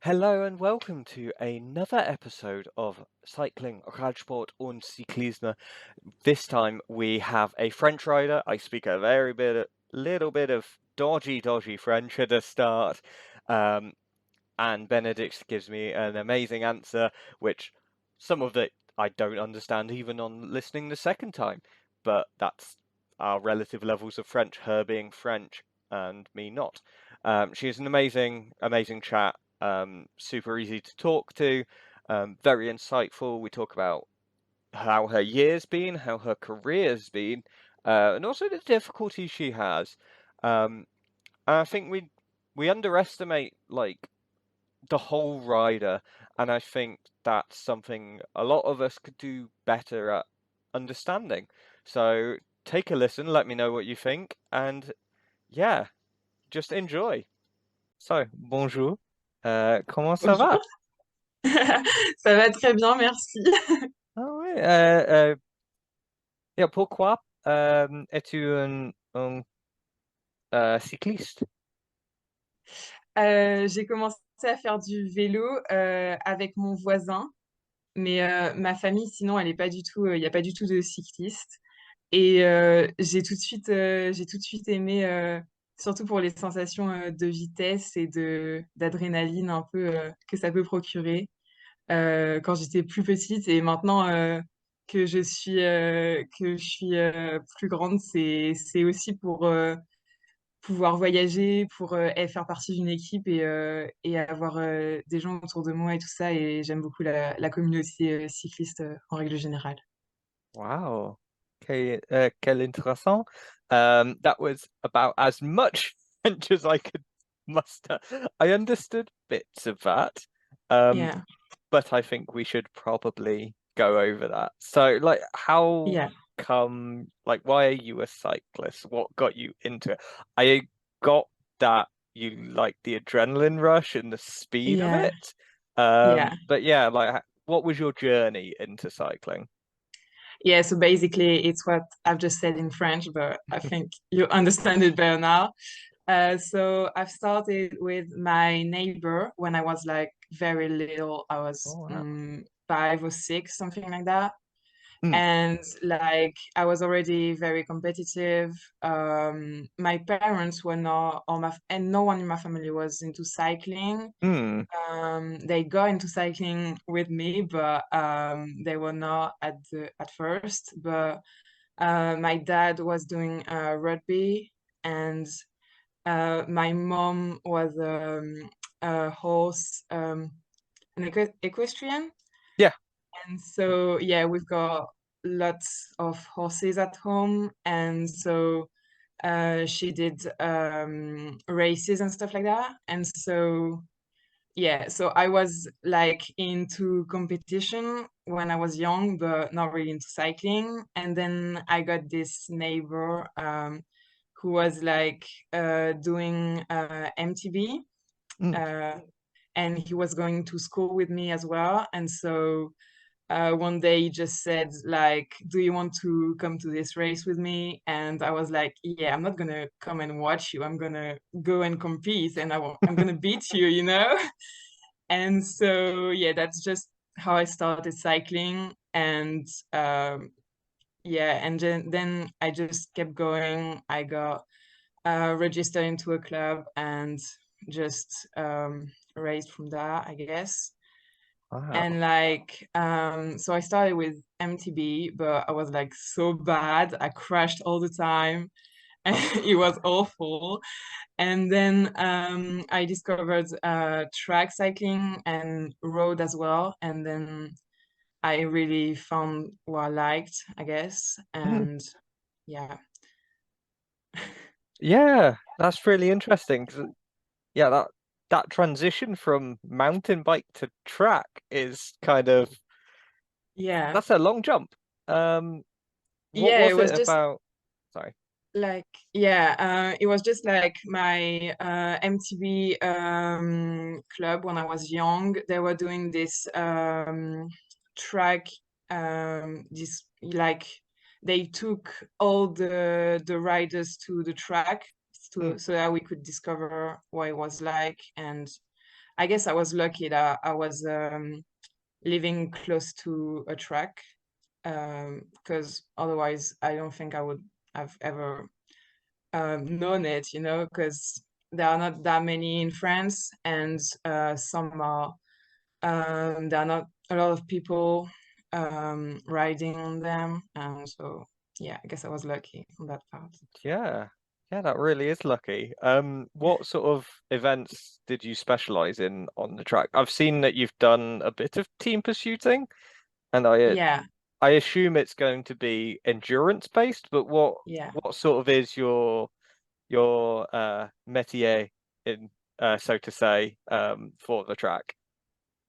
Hello and welcome to another episode of Cycling, Radsport und Cyclisme. This time we have a French rider. I speak a little bit of dodgy French at the start, and Bénédicte gives me an amazing answer, which some of it I don't understand even on listening the second time, but that's our relative levels of French, her being French and me not. She's an amazing chat, super easy to talk to, very insightful. We talk about how her year's been, how her career's been, and also the difficulties she has. And I think we underestimate like the whole rider, and I think that's something a lot of us could do better at understanding. So take a listen, let me know what you think, and yeah, just enjoy. So, bonjour. Comment ça va? Bonjour. Ça va très bien, merci. Ah ouais, et pourquoi es-tu un cycliste? J'ai commencé à faire du vélo avec mon voisin, mais ma famille, sinon, elle est pas du tout, il n'y a pas du tout de cycliste. Et j'ai tout de suite aimé, surtout pour les sensations de vitesse et d'adrénaline un peu que ça peut procurer quand j'étais plus petite. Et maintenant que je suis plus grande, c'est aussi pour pouvoir voyager, pour faire partie d'une équipe et avoir des gens autour de moi et tout ça. Et j'aime beaucoup la communauté cycliste en règle générale. Wow. Quel intéressant. That was about as much French as I could muster. I understood bits of that, um, Yeah, but I think we should probably go over that. So, like, how yeah, come, like, why are you a cyclist? What got you into it? I got that you like the adrenaline rush and the speed of yeah, it. yeah. But yeah, like, what was your journey into cycling? Yeah, so basically it's what I've just said in French, but I think you understand it better now. So I've started with my neighbor when I was like very little. I was Oh, wow. 5 or 6, something like that. Mm, And like I was already very competitive. My parents were not, and no one in my family was into cycling. mm, They got into cycling with me, but they were not at first. But my dad was doing rugby, and my mom was a horse, an equestrian. yeah. And so, yeah, we've got lots of horses at home. And so she did races and stuff like that. And so, yeah, so I was like into competition when I was young, but not really into cycling. And then I got this neighbor who was like doing MTB. Mm, Uh, and he was going to school with me as well. And so one day he just said like, do you want to come to this race with me? And I was like, yeah, I'm not gonna come and watch you, I'm gonna go and compete, and I'm gonna beat you, you know. And so yeah, that's just how I started cycling. And yeah, and then I just kept going. I got registered into a club and just raced from that, I guess. wow. And like so I started with MTB, but I was like so bad, I crashed all the time and it was awful. And then I discovered track cycling and road as well, and then I really found what I liked, I guess. Mm, And yeah. yeah, that's really interesting. 'Cause, yeah, that transition from mountain bike to track is kind of Yeah, that's a long jump. Um, what yeah, it was was it just about? Sorry. like, yeah, it was just like my MTB club when I was young. They were doing this track, this like they took all the riders to the track Mm, so that we could discover what it was like. And I guess I was lucky that I was living close to a track, because otherwise I don't think I would have ever known it, because there are not that many in France, and some are there are not a lot of people riding on them, and so yeah, I guess I was lucky on that part. Yeah. Yeah, that really is lucky. What sort of events did you specialize in on the track? I've seen that you've done a bit of team pursuiting, and Yeah, I assume it's going to be endurance based, but yeah. what sort of is your métier in so to say for the track?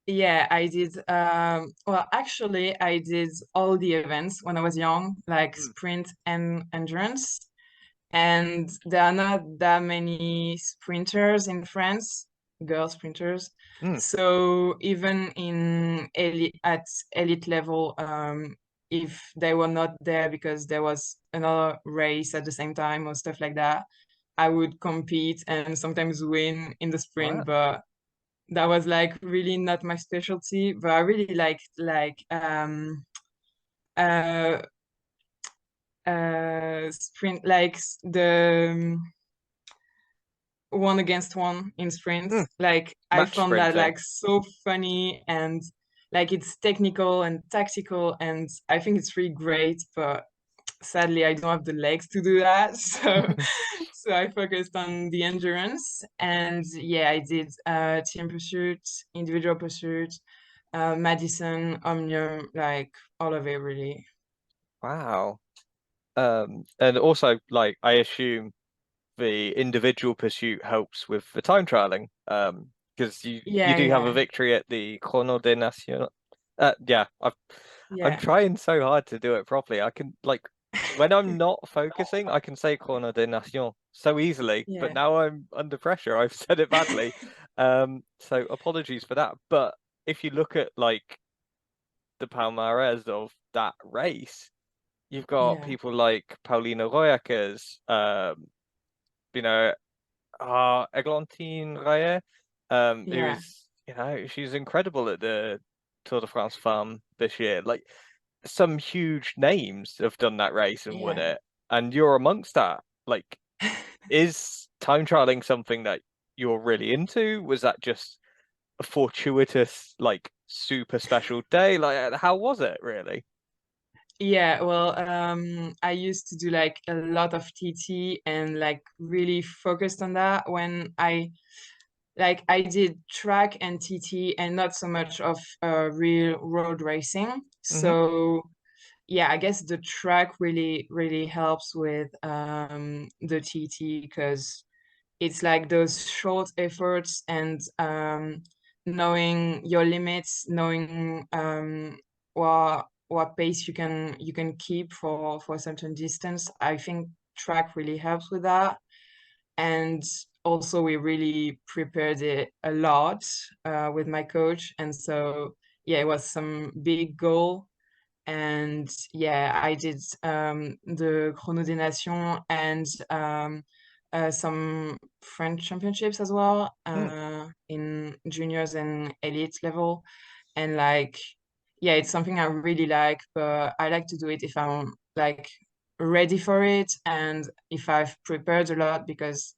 Yeah, I did. Well, actually, I did all the events when I was young, like Mm. sprint and endurance. And there are not that many sprinters in France, girl sprinters. Mm. So even in at elite level, if they were not there because there was another race at the same time or stuff like that, I would compete and sometimes win in the Wow. sprint, but that was like really not my specialty. But I really liked uh sprint, like the one against one in Mm. sprints. Like I Match found that sprinting. like so funny, and like it's technical and tactical, and I think it's really great, but sadly I don't have the legs to do that. So I focused on the endurance, and yeah, I did team pursuit, individual pursuit, Madison, Omnium, like all of it really. Wow. And also like I assume the individual pursuit helps with the time trialing. Because you Yeah, do have a yeah, victory at the Chrono des Nations. Yeah, I'm yeah, trying so hard to do it properly. I can like when I'm not focusing, I can say Chrono des Nations so easily, but yeah. now I'm under pressure. I've said it badly. So apologies for that. But if you look at like the palmarès of that race, you've got Yeah, people like Paulina Royackers, you know, Eglantine Reye, who yeah, is, she's incredible at the Tour de France Farm this year. Like some huge names have done that race and won yeah. it, and you're amongst that. Like, is time trialing something that you're really into? Was that just a fortuitous, like, super special day? Like, how was it really? Yeah, well, I used to do like a lot of TT and like really focused on that when I did track and TT and not so much of real road racing. Hmm. So yeah, I guess the track really really helps with the TT because it's like those short efforts and knowing your limits, knowing what pace you can keep for a certain distance. I think track really helps with that. And also we really prepared it a lot with my coach, and so yeah, it was some big goal. And yeah, I did the Chrono des Nations and some French championships as well Mm. in juniors and elite level. And like, yeah, it's something I really like, but I like to do it if I'm like ready for it and if I've prepared a lot, because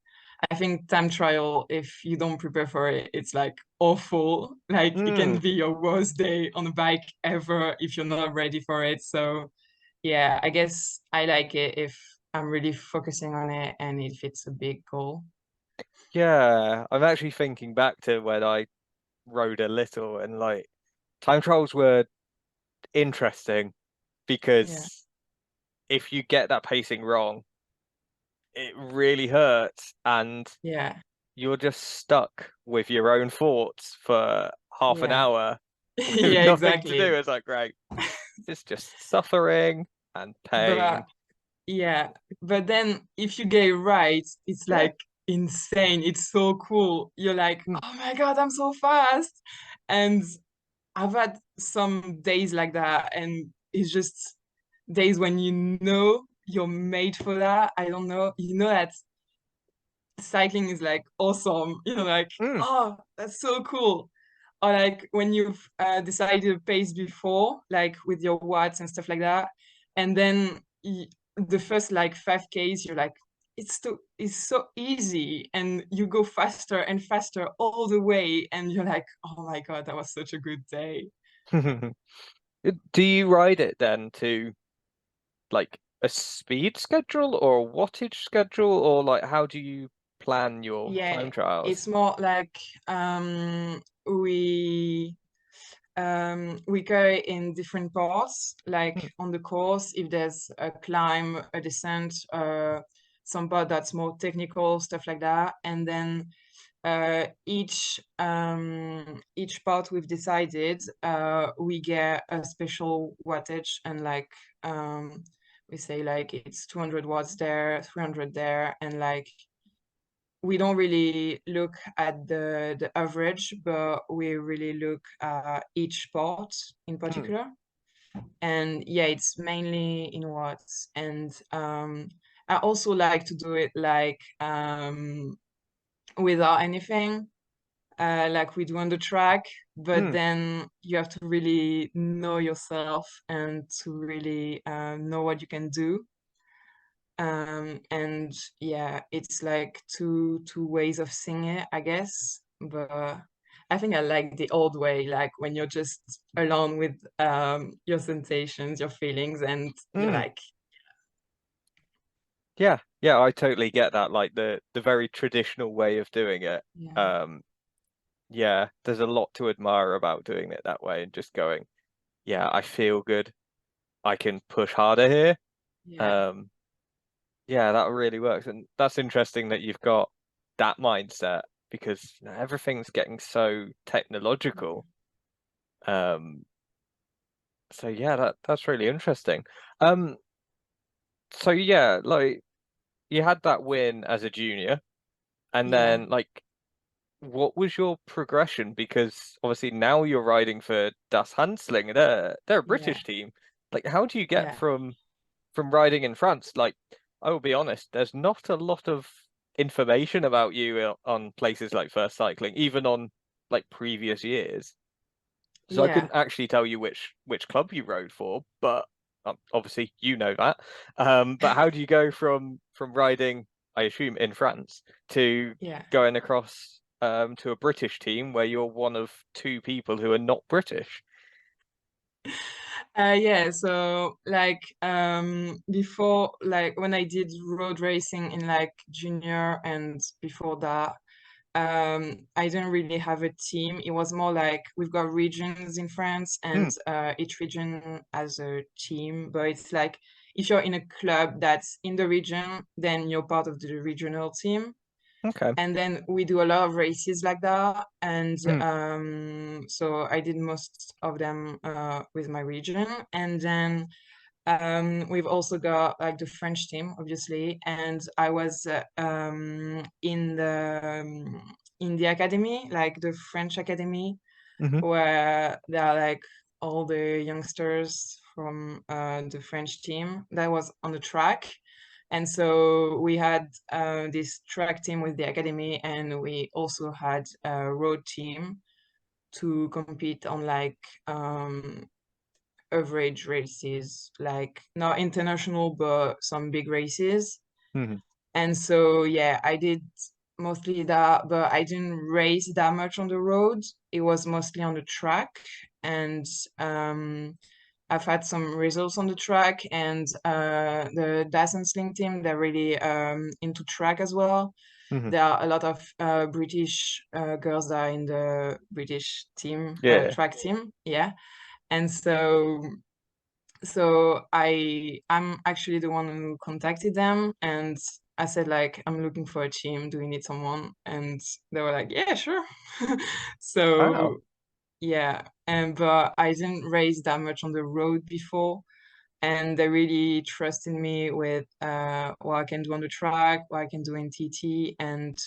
I think time trial, if you don't prepare for it, it's like awful. Like it can Mm. be your worst day on a bike ever if you're not ready for it. So yeah, I guess I like it if I'm really focusing on it and if it's a big goal. Yeah, I'm actually thinking back to when I rode a little and like time trials were interesting Yeah, because if you get that pacing wrong, it really hurts and yeah, you're just stuck with your own thoughts for half an yeah. hour with Yeah, nothing to do. exactly. It's like, great, it's just suffering and pain. But yeah, but then if you get it right, it's Yeah. like insane. It's so cool. You're like, Mm. oh my God, I'm so fast. And I've had some days like that, and it's just days when you know you're made for that. I don't know. You know that cycling is like awesome. Like, Mm. oh, that's so cool. Or like when you've decided a pace before, like with your watts and stuff like that, and then the first like 5Ks, you're like, it's so easy, and you go faster and faster all the way, and you're like, oh my God, that was such a good day. Do you ride it then to like a speed schedule or a wattage schedule, or like how do you plan your Yeah, time trials? it's more like we go in different parts, like Mm, on the course, if there's a climb, a descent, some part that's more technical, stuff like that. And then each part we've decided, we get a special wattage, and like we say like it's 200 watts there, 300 there, and like we don't really look at the average, but we really look at each part in mm, particular. And yeah, it's mainly in watts. And I also like to do it like without anything, like we do on the track, but mm. then you have to really know yourself and to really know what you can do. And yeah, it's like two ways of seeing it, I guess. But I think I like the old way, like when you're just alone with your sensations, your feelings, and you're Mm. like, Yeah, yeah, I totally get that. Like the very traditional way of doing it. yeah, Um, yeah, there's a lot to admire about doing it that way and just going, yeah, I feel good. I can push harder here. yeah, Um, yeah, that really works. And that's interesting that you've got that mindset because everything's getting so technological. Um, so yeah, that's really interesting. Um, so yeah, like you had that win as a junior, and yeah, then like what was your progression? Because obviously now you're riding for Das Hansling. They're a yeah, British team. Like, how do you get yeah, from riding in France? Like, I will be honest, there's not a lot of information about you on places like First Cycling, even on like previous years. So I yeah. couldn't actually tell you which club you rode for, but obviously you know that. But how do you go from riding, I assume, in France to Yeah. going across to a British team where you're one of two people who are not British? Yeah, so like before, like when I did road racing in like junior and before that, I didn't really have a team. It was more like we've got regions in France, and Mm, each region has a team, but it's like if you're in a club that's in the region, then you're part of the regional team. okay. And then we do a lot of races like that. And Mm, so I did most of them with my region. And then we've also got like the French team, obviously. And I was in the academy, like the French academy, hmm where there are like all the youngsters from the French team that was on the track. And so we had this track team with the academy, and we also had a road team to compete on like average races, like not international, but some big races. hmm And so, yeah, I did mostly that, but I didn't race that much on the road. It was mostly on the track. And I've had some results on the track, and the Dyson Sling team, they're really into track as well. hmm There are a lot of British girls that are in the British team, Yeah. track team. Yeah. And so I'm actually the one who contacted them, and I said like I'm looking for a team. Do you need someone? And they were like, yeah, sure. Wow. So yeah, and but I didn't race that much on the road before, and they really trusted me with what I can do on the track, what I can do in TT, and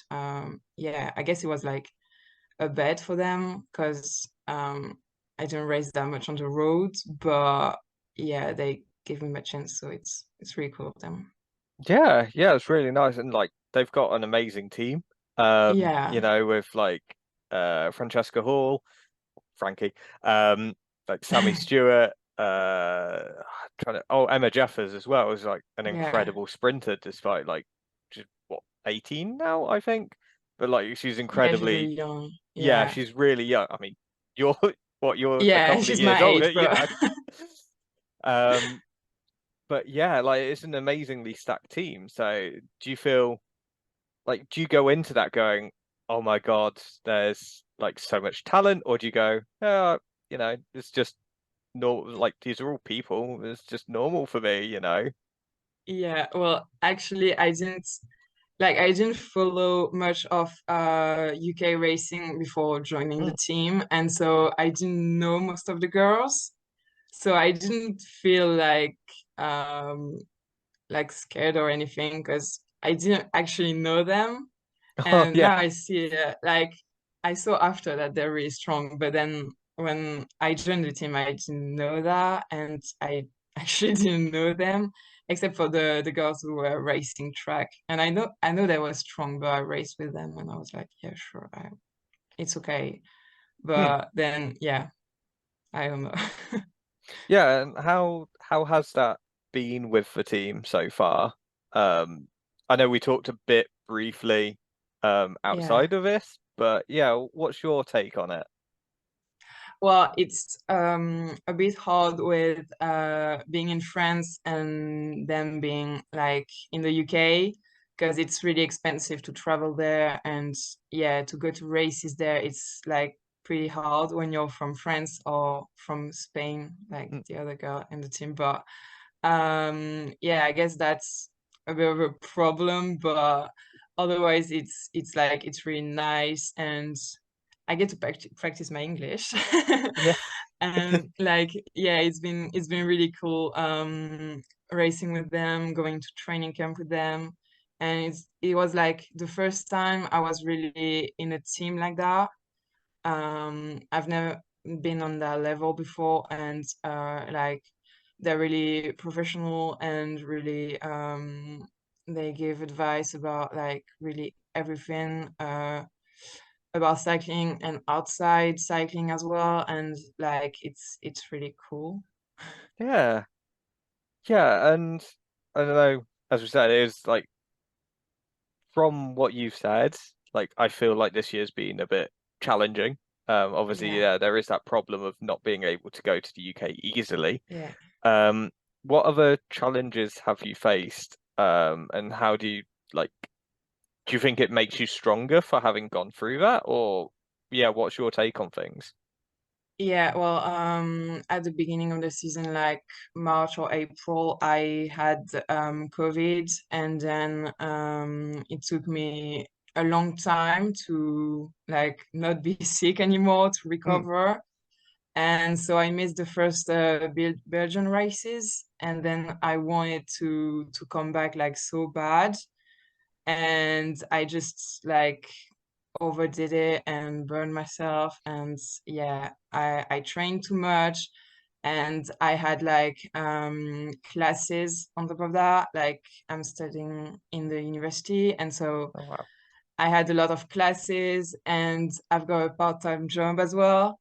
yeah, I guess it was like a bet for them because I didn't race that much on the road, but yeah, they gave me a chance, so it's really cool of them. Yeah, yeah, it's really nice. And like they've got an amazing team. Yeah, You know, with like Francesca Hall, Frankie, like Sammy Stewart, Emma Jeffers as well is like an yeah. incredible sprinter despite like just what 18 now, I think. But like she's Yeah, she's incredibly really young. yeah, Yeah. she's really young. I mean, you're you're a Yeah, couple of she's years my older, age, but yeah. Um, but yeah, like it's an amazingly stacked team. So do you feel like do you go into that going, oh my God, there's like so much talent, or do you go, oh, you know, it's just normal, like these are all people, it's just normal for me, you know? yeah, well, actually, I didn't follow much of UK racing before joining the Mm. team, and so I didn't know most of the girls. So I didn't feel um like scared or anything because I didn't actually know them. Oh And yeah. now I see I saw after that they're really strong, but then when I joined the team, I didn't know that, and I actually didn't know them except for the girls who were racing track. And I know they were strong, but I raced with them, and I was like, yeah, sure, it's okay. Hmm. But then, yeah, I don't know. Yeah, and how has that been with the team so far? Um, I know we talked a bit briefly Yeah. outside of this, but yeah, what's your take on it? Well, it's a bit hard with being in France and then being like in the UK because it's really expensive to travel there, and yeah, to go to races there, it's like pretty hard when you're from France or from Spain, like Mm. the other girl in the team. But yeah, I guess that's a bit of a problem, but otherwise it's like it's really nice, and I get to practice my English. Yeah. And like yeah, it's been really cool racing with them, going to training camp with them. And it was like the first time I was really in a team like that. I've never been on that level before, and like they're really professional and really they give advice about like really everything about cycling and outside cycling as well, and like it's really cool. Yeah. Yeah, and I don't know, as we said, it is like from what you've said, like I feel like this year's been a bit challenging. Obviously, Yeah, yeah, there is that problem of not being able to go to the UK easily. yeah. Um, what other challenges have you faced? And how do you like, do you think it makes you stronger for having gone through that? Or yeah, what's your take on things? Yeah, well, at the beginning of the season, like March or April, I had COVID, and then it took me a long time to like not be sick anymore to Hmm. recover. And so I missed the first Belgian races, and then I wanted to come back like so bad, and I just like overdid it and burned myself. And yeah, I trained too much, and I had like classes on top of that. Like I'm studying in the university, and so Oh wow. I had a lot of classes, and I've got a part-time job as well,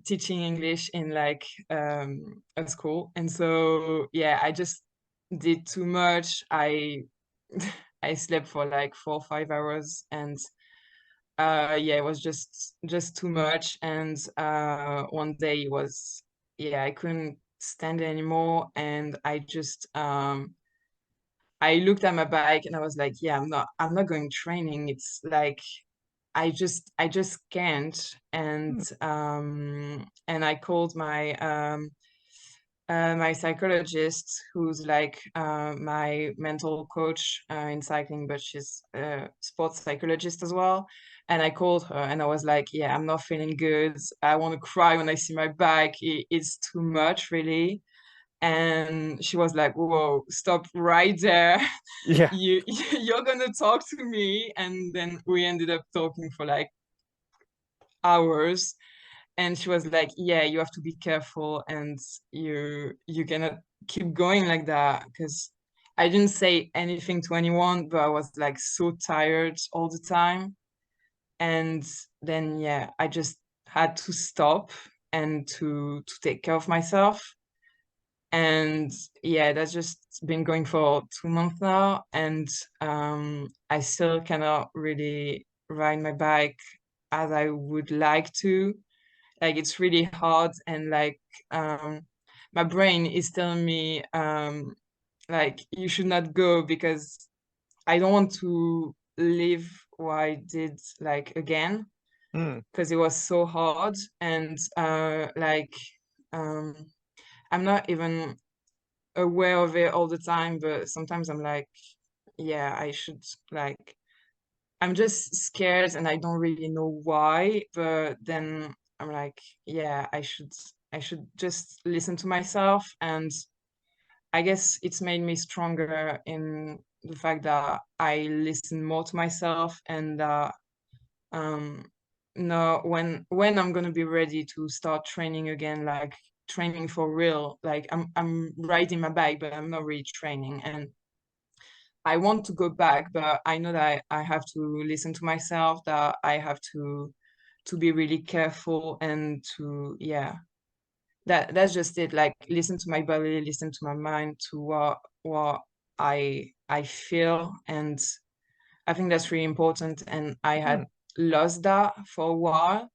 teaching English in like a school. And so yeah, I just did too much. I I slept for like 4 or 5 hours, and yeah, it was just too much. And one day it was yeah, I couldn't stand it anymore, and I looked at my bike and I was like, yeah, I'm not going training. It's like I just can't. Hmm. And I called my psychologist, who's like my mental coach in cycling, but she's a sports psychologist as well. And I called her and I was like, yeah, I'm not feeling good. I want to cry when I see my bike. It's too much, really. And she was like, whoa, stop right there. Yeah. You're gonna talk to me. And then we ended up talking for like hours, and she was like, yeah, you have to be careful, and you cannot keep going like that, because I didn't say anything to anyone, but I was like so tired all the time. And then yeah, I just had to stop and to take care of myself. And yeah, that's just been going for 2 months now, and I still cannot really ride my bike as I would like to. Like it's really hard, and like um my brain is telling me like you should not go because I don't want to live what I did like again Hmm. because it was so hard. And like um I'm not even aware of it all the time, but sometimes I'm like, yeah, I should like I'm just scared and I don't really know why, but then I'm like, yeah, I should just listen to myself. And I guess it's made me stronger in the fact that I listen more to myself, and um know when I'm gonna be ready to start training again, like training for real. Like I'm riding my bike, but I'm not really training. And I want to go back, but I know that I have to listen to myself, that I have to be really careful and to yeah. That's just it. Like listen to my body, listen to my mind, to what I feel. And I think that's really important. And I Hmm. had lost that for a while,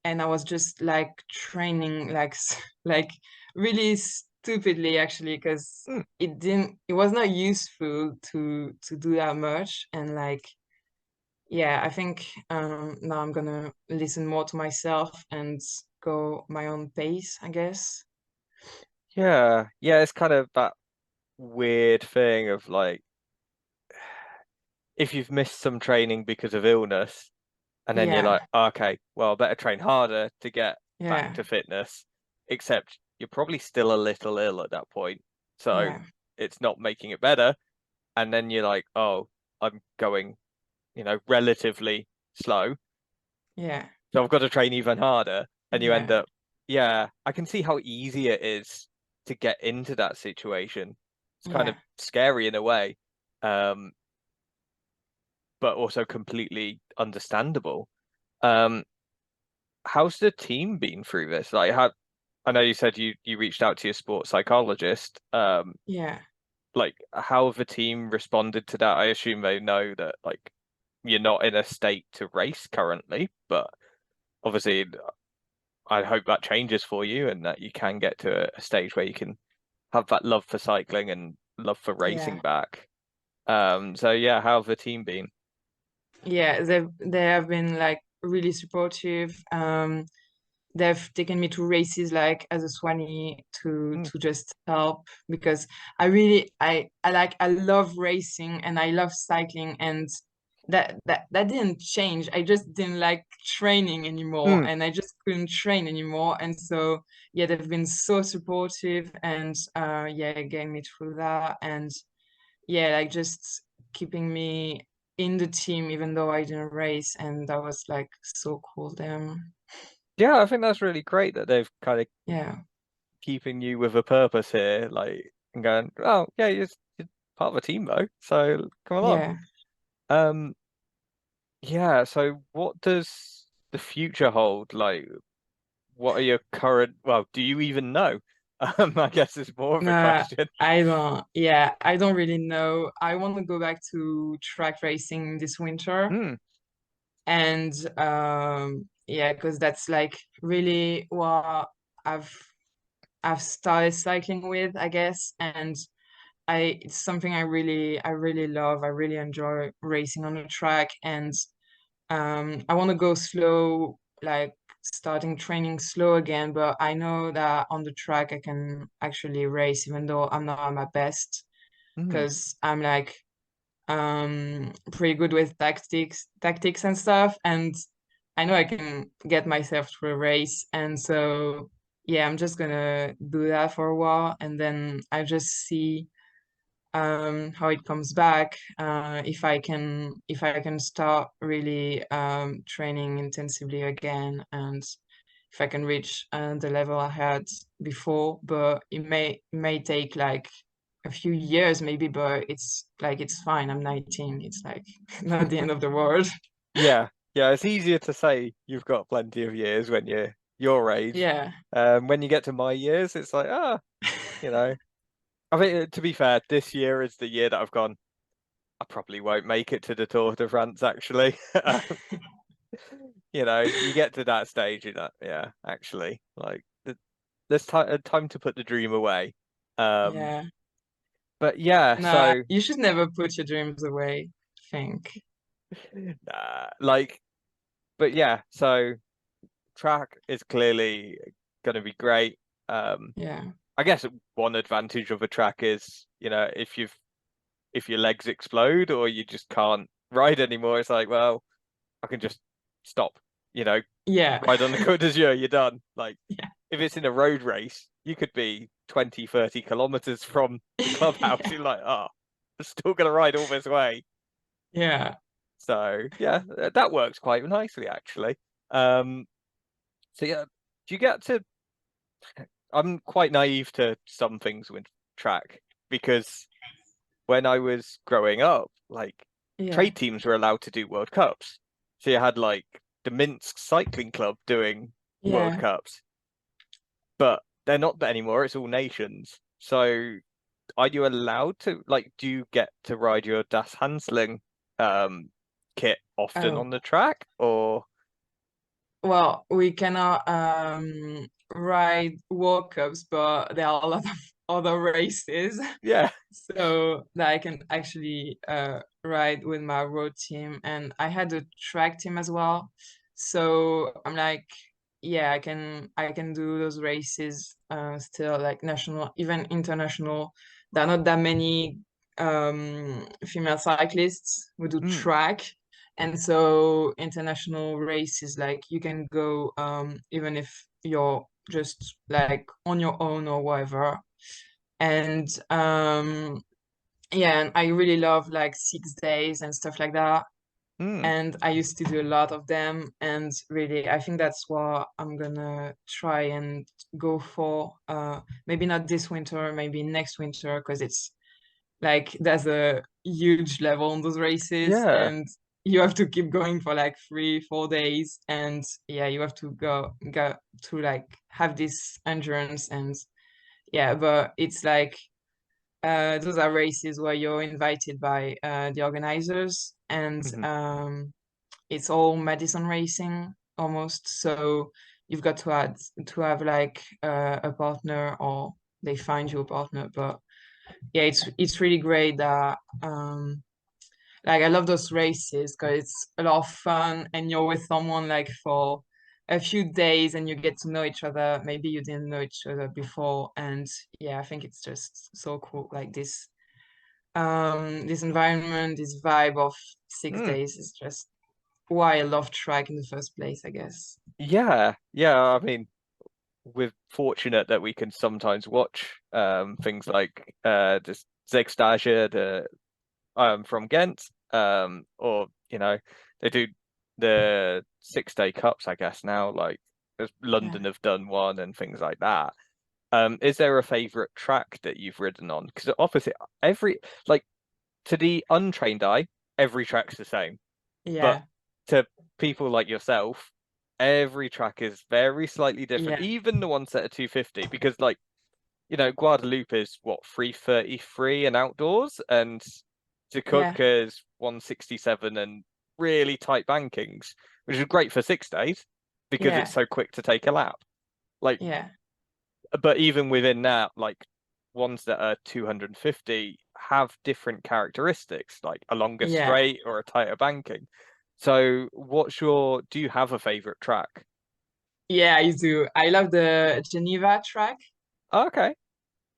and I was just like training like like really stupidly actually, because Hmm. it was not useful to do that much. And like yeah, I think now I'm gonna listen more to myself and go my own pace, I guess. Yeah, yeah, it's kind of that weird thing of like if you've missed some training because of illness, and then you're Yeah, like, okay, well, I better train harder to get back yeah, to fitness. Except you're probably still a little ill at that point, so yeah, it's not making it better. And then you're like, oh, I'm going, relatively slow, yeah, so I've got to train even harder. And you end yeah, up, yeah, I can see how easy it is to get into that situation. It's kind yeah. of scary in a way, um, but also completely understandable. Um, how's the team been through this? Like, how I know you said you reached out to your sports psychologist. Yeah. Like, how have the team responded to that? I assume they know that like you're not in a state to race currently, but obviously, I hope that changes for you and that you can get to a stage where you can have that love for cycling and love for Yeah. racing back. So yeah, how have the team been? Yeah, they have been like really supportive. They've taken me to races like as a Swanee Mm, to just help, because I love racing and I love cycling, and that didn't change. I just didn't like training anymore, mm. and I just couldn't train anymore. And so yeah, they've been so supportive, and yeah, getting me through that. And yeah, like just keeping me in the team even though I didn't race, and that was like so cool them. Yeah, I think that's really great that they've kind of Yeah, keeping you with a purpose here, like and going, oh yeah, you're part of a team though, so come along. yeah. Um, yeah. So what does the future hold? Like, what are your current? Well, do you even know? I guess is more of a Nah, question. I don't really know. I want to go back to track racing this winter. Hmm. And yeah, because that's like really what I've I've started cycling with, I guess. And I it's something I really love. I really enjoy racing on the track. And I want to go slow, like starting training slow again, but I know that on the track I can actually race even though I'm not at my best, Hmm. because I'm like pretty good with tactics and stuff, and I know I can get myself through a race. And so yeah, I'm just gonna do that for a while, and then I just see how it comes back, if I can start really training intensively again, and if I can reach the level I had before. But it may take like a few years maybe, but it's like it's fine. I'm 19. It's like not the end of the world. Yeah, yeah, it's easier to say you've got plenty of years when you're your age. Yeah. When you get to my years, it's like, you know, I think to be fair, this year is the year that I've gone. I probably won't make it to the Tour de France, actually. You get to that stage, yeah, actually, like there's time to put the dream away. Um, Yeah. but yeah, No, so you should never put your dreams away, I think. like, but yeah, so track is clearly going to be great. Um, Yeah. I guess one advantage of a track is, if your legs explode or you just can't ride anymore, it's like, well, I can just stop, you know, Yeah. ride on the Côte d'Azur, you're done. Like, Yeah. if it's in a road race, you could be 20, 30 kilometers from the clubhouse. Yeah. You're like, I'm still gonna ride all this way. Yeah. So yeah, that works quite nicely actually. Um, so yeah, do you get to? I'm quite naive to some things with track because when I was growing up, like Yeah. trade teams were allowed to do World Cups. So you had like the Minsk Cycling Club doing World Yeah. Cups, but they're not anymore. It's all nations. So are you allowed to do you get to ride your Das Hansling um kit often Oh. on the track or Well, we cannot ride World Cups, but there are a lot of other races. yeah. So that I can actually ride with my road team, and I had a track team as well. So I'm like, yeah, I can do those races still, like national, even international. There are not that many female cyclists who do Mm, track, and so international races, like you can go even if you're just like on your own or whatever. And yeah, and I really love like 6 days and stuff like that. mm, And I used to do a lot of them. And really, I think that's what I'm gonna try and go for. Maybe not this winter, maybe next winter, because it's like there's a huge level on those races, yeah. and you have to keep going for like 3 4 days. And yeah, you have to go to like have this endurance. And yeah, but it's like those are races where you're invited by the organizers, and Mhm. it's all Madison racing almost. So you've got to have like a partner, or they find you a partner. But yeah, it's really great that like I love those races because it's a lot of fun, and you're with someone like for a few days, and you get to know each other. Maybe you didn't know each other before, and yeah, I think it's just so cool. Like this environment, this vibe of six Mm. days is just why I love track in the first place, I guess. Yeah, yeah. I mean, we're fortunate that we can sometimes watch things like the Zegstage the from Ghent or they do the 6 day cups I guess now like as Yeah. London have done one and things like that. Is there a favorite track that you've ridden on? Because obviously every like to the untrained eye every track's the same, but Yeah. to people like yourself every track is very slightly different, Yeah. even the ones that are 250 because Guadalupe is what 333 and outdoors, and Yeah. Jakubka is 167 and really tight bankings, which is great for 6 days because it's Yeah. so quick to take a lap. Like, Yeah. but even within that, like ones that are 250 have different characteristics, like a longer Yeah. straight or a tighter banking. So, do you have a favorite track? Yeah, I do. I love the Geneva track. Okay.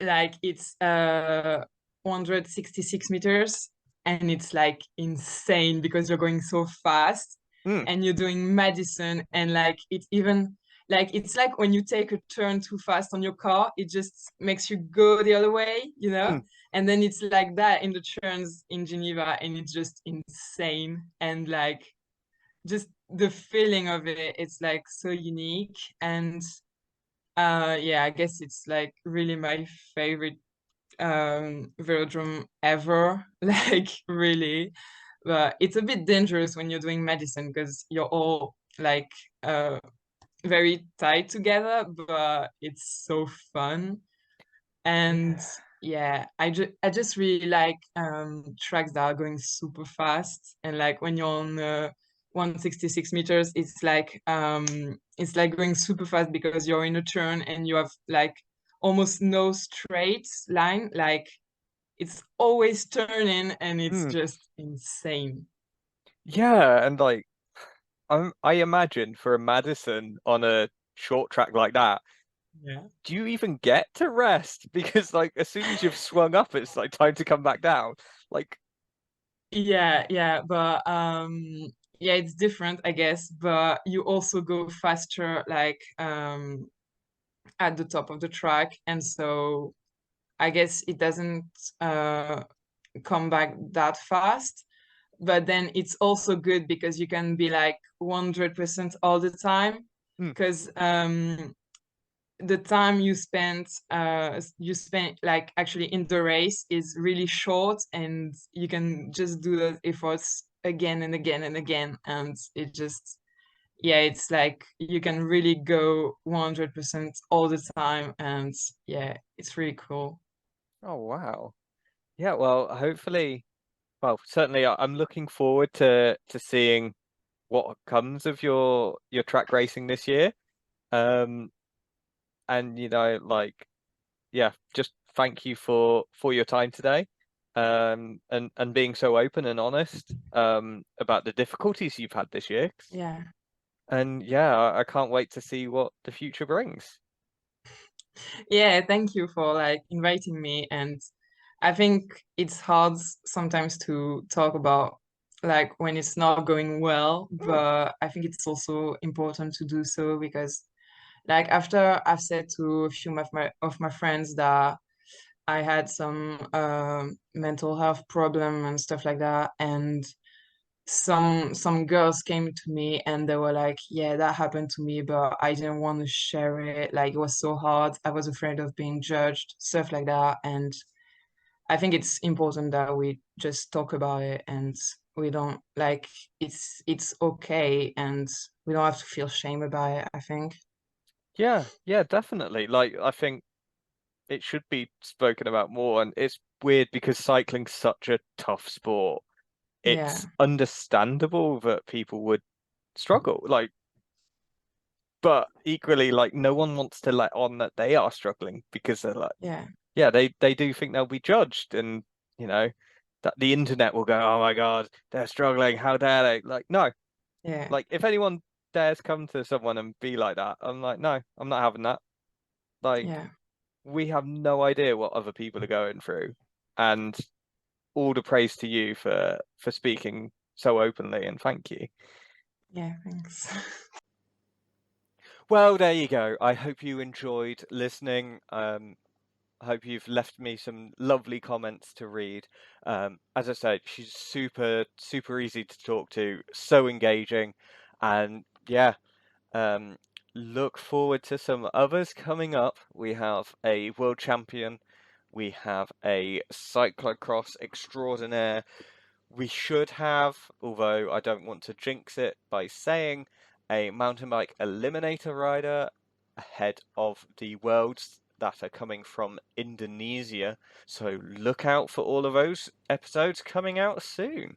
Like it's 166 meters, and it's like insane because you're going so fast, Mm, and you're doing Madison, and like it's even like it's like when you take a turn too fast on your car, it just makes you go the other way. mm, And then it's like that in the turns in Geneva, and it's just insane. And like just the feeling of it, it's like so unique. And yeah, I guess it's like really my favorite velodrome ever, like really. But it's a bit dangerous when you're doing medicine because you're all like uh, very tight together, but it's so fun. And Yeah. yeah, I just really like tracks that are going super fast. And like when you're on 166 meters, it's like going super fast because you're in a turn and you have like almost no straight line. Like it's always turning and it's Hmm. just insane. Yeah, and like I imagine for a Madison on a short track like that, Yeah. do you even get to rest? Because like as soon as you've swung up, it's like time to come back down. Like, Yeah, but yeah, it's different, I guess, but you also go faster like at the top of the track, and so I guess it doesn't uh come back that fast. But then it's also good because you can be like 100% all the time hmm, because the time you spend like actually in the race is really short and you can just do those efforts again and again and again, and it just yeah, it's like you can really go 100% all the time, and yeah, it's really cool. oh wow. Yeah, well, hopefully, well, certainly I'm looking forward to seeing what comes of your track racing this year. Um, and like yeah, just thank you for your time today. And being so open and honest about the difficulties you've had this year. Yeah. And yeah, I can't wait to see what the future brings. Yeah, thank you for like inviting me. And I think it's hard sometimes to talk about like when it's not going well, Hmm. but I think it's also important to do so because like after I've said to a few of my friends that I had some mental health problem and stuff like that, and some girls came to me and they were like, yeah, that happened to me, but I didn't want to share it. Like it was so hard. I was afraid of being judged, stuff like that. And I think it's important that we just talk about it and we don't like it's okay and we don't have to feel shame about it, I think. Yeah, yeah, definitely. Like I think it should be spoken about more, and it's weird because cycling's such a tough sport. Yeah, It's understandable that people would struggle. Like, but equally, like no one wants to let on that they are struggling because they're like, yeah, yeah, they do think they'll be judged, and you know that the internet will go, oh my God, they're struggling, how dare they? Like, no, yeah, like if anyone dares come to someone and be like that, I'm like, no, I'm not having that. Like, yeah, we have no idea what other people are going through, and all the praise to you for speaking so openly, and thank you. yeah, thanks. Well, there you go. I hope you enjoyed listening. I hope you've left me some lovely comments to read. As I said, she's super, super easy to talk to, so engaging, and yeah, um, look forward to some others coming up. We have a world champion, we have a cyclocross extraordinaire. We should have, although I don't want to jinx it by saying, a mountain bike eliminator rider ahead of the worlds that are coming from Indonesia. So look out for all of those episodes coming out soon.